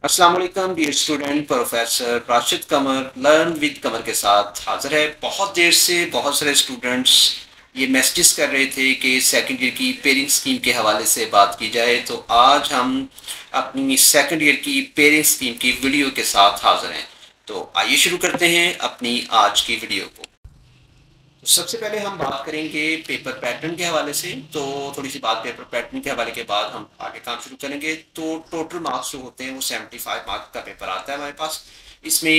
अस्सलाम वालेकुम dear student. Professor Rashid Qamar learn with Qamar के साथ हाजिर है। बहुत देर से बहुत सारे स्टूडेंट्स ये मैसेजेस कर रहे थे कि सेकंड ईयर की पेयरिंग स्कीम के हवाले से बात की जाए, तो आज हम अपनी सेकंड ईयर की पेयरिंग स्कीम की वीडियो के साथ हाजिर हैं। तो आइए शुरू करते हैं अपनी आज की वीडियो को। तो सबसे पहले हम बात करेंगे पेपर पैटर्न के हवाले से। तो थोड़ी सी बात पेपर पैटर्न के हवाले के बाद हम आगे काम शुरू करेंगे। तो टोटल मार्क्स जो होते हैं वो 75 मार्क्स का पेपर आता है हमारे पास। इसमें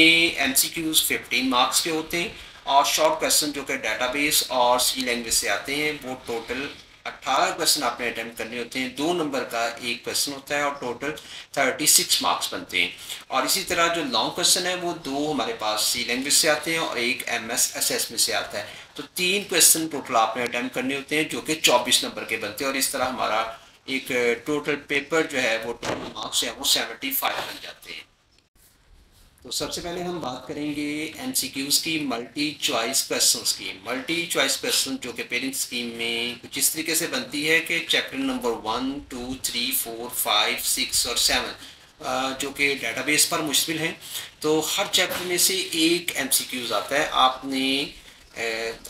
एमसीक्यूज 15 मार्क्स के होते हैं और शॉर्ट क्वेश्चन जो कि डाटाबेस और सी लैंग्वेज से आते हैं वो टोटल 18 क्वेश्चन आपने अटेम्प्ट करने होते हैं। 2 नंबर का एक क्वेश्चन होता है और टोटल 36 मार्क्स बनते हैं। और इसी तरह जो लॉन्ग क्वेश्चन है वो 2 हमारे पास सी लैंग्वेज से आते हैं और एक एमएस में से आता है। तो 3 क्वेश्चन टोटल आपने अटेम्प्ट करने होते हैं जो कि 24 नंबर के बनते हैं और इस तरह हमारा एक टोटल पेपर जो है वो टोटल मार्क्स है वो 75 बन जाते हैं। तो सबसे पहले हम बात करेंगे एमसीक्यूज की, मल्टी चॉइस क्वेश्चंस की। मल्टी चॉइस क्वेश्चन जो कि पेयरिंग स्कीम में कुछ इस तरीके से बनती है कि चैप्टर नंबर 1, 2, 3, 4, 5, 6 और 7 जो कि डेटाबेस पर मुश्तमिल हैं। तो हर चैप्टर में से एक एमसीक्यूज आता है।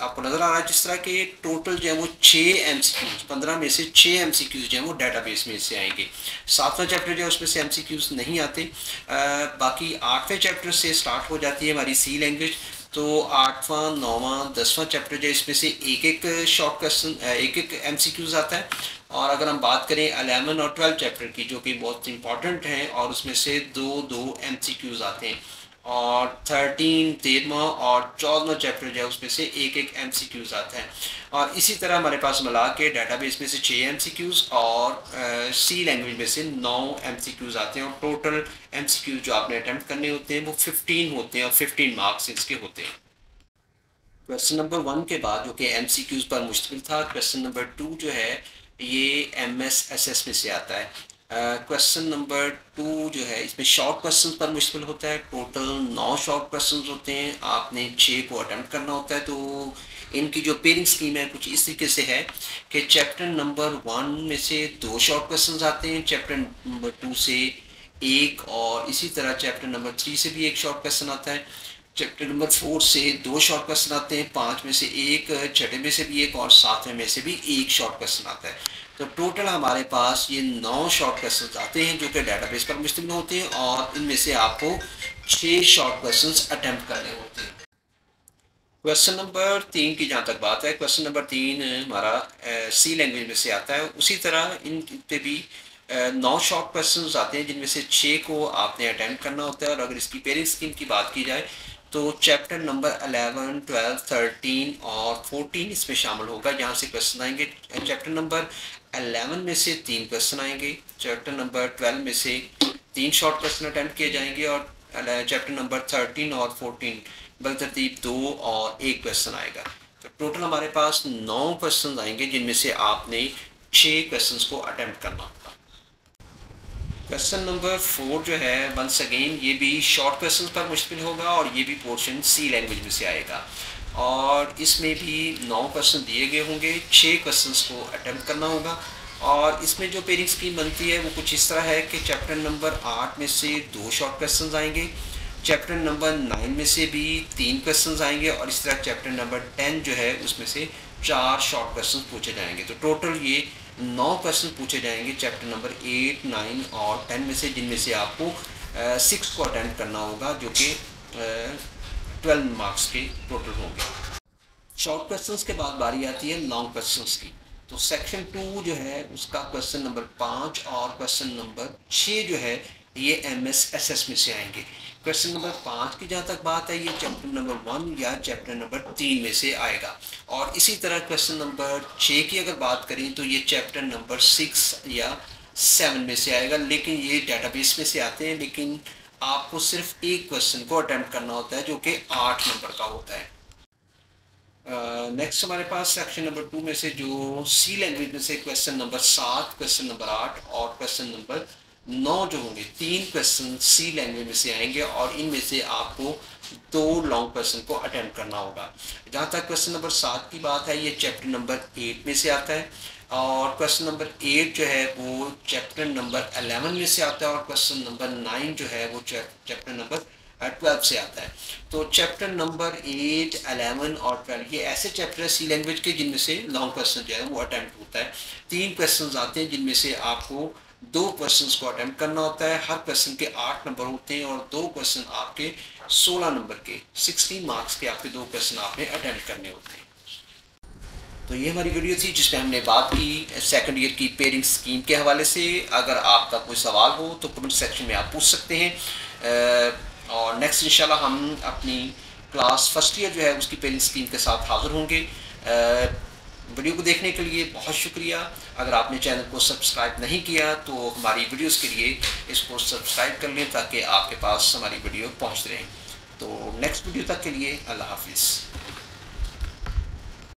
आपको नज़र आ रहा है जिस तरह के टोटल जो है वो 6 एमसीक्यूज, 15 में से 6 एमसीक्यूज जो है वो डेटाबेस में से आएंगे। 7वां चैप्टर जो है उसमें से एमसीक्यूज नहीं आते। बाकी 8वें चैप्टर से स्टार्ट हो जाती है हमारी सी लैंग्वेज। तो 8वां, 9वां, 10वां चैप्टर जो है इसमें से एक एक शॉर्ट क्वेश्चन, एक एक एमसीक्यूज आता है। और अगर हम बात करें 11 और 12 चैप्टर की जो कि बहुत इंपॉर्टेंट हैं और उसमें से दो दो एमसीक्यूज आते हैं। और 13, 13वां और 14वां चैप्टर जो है उसमें से एक एक एमसीक्यूज आता है। और इसी तरह हमारे पास मिला के डाटाबेस में से 6 एमसीक्यूज और सी लैंग्वेज में से 9 एमसीक्यूज आते हैं। और टोटल एमसीक्यूज जो आपने अटेम्प्ट करने होते हैं वो 15 होते हैं और 15 मार्क्स इसके होते हैं। क्वेश्चन नंबर 1 के बाद जो कि एमसीक्यूज पर मुश्तमिल था, क्वेश्चन नंबर 2 जो है ये एमएसएसएस में से आता है। क्वेश्चन नंबर 2 जो है इसमें शॉर्ट क्वेश्चन पर मुश्तमिल होता है। टोटल 9 शॉर्ट क्वेश्चन होते हैं, आपने 6 को अटेम्प्ट करना होता है। तो इनकी जो पेयरिंग स्कीम है कुछ इस तरीके से है कि चैप्टर नंबर 1 में से 2 शॉर्ट क्वेश्चन आते हैं, चैप्टर नंबर 2 से एक, और इसी तरह चैप्टर नंबर 3 से भी एक शॉर्ट क्वेश्चन आता है। चैप्टर नंबर 4 से 2 शॉर्ट क्वेश्चन आते हैं, 5 में से एक, 6 में से भी एक और 7वें में से भी एक शॉर्ट क्वेश्चन आता है। तो टोटल हमारे पास ये 9 शॉर्ट क्वेश्चन आते हैं जो कि डेटाबेस पर मुश्तमिल होते हैं और इनमें से आपको 6 शॉर्ट क्वेश्चन अटेम्प्ट करने होते हैं। क्वेश्चन नंबर 3 की जहाँ तक बात है, क्वेश्चन नंबर 3 हमारा सी लैंग्वेज में से आता है। उसी तरह इन पे भी 9 शॉर्ट क्वेश्चन आते हैं जिनमें से 6 को आपने अटेम्प्ट करना होता है। और अगर इसकी पेयरिंग स्कीम की बात की जाए तो चैप्टर नंबर 11, 12, 13 और 14 इसमें शामिल होगा, जहाँ से क्वेश्चन आएंगे। चैप्टर नंबर 11 में से 3 क्वेश्चन आएंगे, चैप्टर नंबर 12 में से 3 शॉर्ट क्वेश्चन अटेम्प्ट किए जाएंगे और चैप्टर नंबर 13 और 14 बलतरतीब 2 और 1 क्वेश्चन आएगा। तो टोटल हमारे पास 9 क्वेश्चन आएंगे जिनमें से आपने 6 क्वेश्चंस को अटेम्प्ट करना होगा। क्वेश्चन नंबर 4 जो है वंस अगेन ये भी शॉर्ट क्वेश्चन पर मुश्किल होगा और ये भी पोर्शन सी लैंग्वेज में से आएगा। और इसमें भी 9 क्वेश्चन दिए गए होंगे, 6 क्वेश्चंस को अटेम्प्ट करना होगा। और इसमें जो पेयरिंग स्कीम बनती है वो कुछ इस तरह है कि चैप्टर नंबर 8 में से 2 शॉर्ट क्वेश्चंस आएंगे, चैप्टर नंबर 9 में से भी 3 क्वेश्चंस आएंगे और इस तरह चैप्टर नंबर 10 जो है उसमें से 4 शॉर्ट क्वेश्चंस पूछे जाएंगे। तो टोटल ये 9 क्वेश्चन पूछे जाएंगे चैप्टर नंबर 8, 9 और 10 में से, जिनमें से आपको 6 को अटेम्प्ट करना होगा जो कि 12 मार्क्स के टोटल होंगे। शॉर्ट क्वेश्चंस के बाद बारी आती है लॉन्ग क्वेश्चंस की। तो सेक्शन 2 जो है उसका क्वेश्चन नंबर 5 और क्वेश्चन नंबर 6 जो है ये एमएसएसएस में से आएंगे। क्वेश्चन नंबर 5 की जहाँ तक बात है ये चैप्टर नंबर 1 या चैप्टर नंबर 3 में से आएगा। और इसी तरह क्वेश्चन नंबर 6 की अगर बात करें तो ये चैप्टर नंबर 6 या 7 में से आएगा, लेकिन ये डेटाबेस में से आते हैं। लेकिन आपको सिर्फ एक क्वेश्चन को अटेम्प्ट करना होता है जो कि 8 नंबर का होता है। नेक्स्ट हमारे पास सेक्शन नंबर 2 में से जो सी लैंग्वेज में से क्वेश्चन नंबर 7, क्वेश्चन नंबर 8 और क्वेश्चन नंबर 9 जो होंगे, 3 क्वेश्चन सी लैंग्वेज में से आएंगे और इनमें से आपको 2 लॉन्ग क्वेश्चन को अटेम्प्ट करना होगा। जहाँ तक क्वेश्चन नंबर 7 की बात है ये चैप्टर नंबर 8 में से आता है। और क्वेश्चन नंबर 8 जो है वो चैप्टर नंबर 11 में से आता है, और क्वेश्चन नंबर 9 जो है वो चैप्टर नंबर 12 से आता है। तो चैप्टर नंबर 8, 11 और 12 ये ऐसे चैप्टर है सी लैंग्वेज के जिनमें से लॉन्ग क्वेश्चन जो है वो अटैम्प्ट होता है। 3 क्वेश्चन आते हैं जिनमें से आपको 2 क्वेश्चन को अटैम्प्ट करना होता है। हर क्वेश्चन के 8 नंबर होते हैं और 2 क्वेश्चन आपके 16 नंबर के 16 मार्क्स के आपके 2 क्वेश्चन आपने अटैम्प्ट करने होते हैं। तो ये हमारी वीडियो थी जिसमें हमने बात की सेकंड ईयर की पेयरिंग स्कीम के हवाले से। अगर आपका कोई सवाल हो तो कमेंट सेक्शन में आप पूछ सकते हैं। और नेक्स्ट इंशाल्लाह हम अपनी क्लास फर्स्ट ईयर जो है उसकी पेयरिंग स्कीम के साथ हाज़िर होंगे। वीडियो को देखने के लिए बहुत शुक्रिया। अगर आपने चैनल को सब्सक्राइब नहीं किया तो हमारी वीडियोस के लिए इसको सब्सक्राइब कर लें ताकि आपके पास हमारी वीडियो पहुंच रहे। तो नेक्स्ट वीडियो तक के लिए अल्लाह हाफिज़।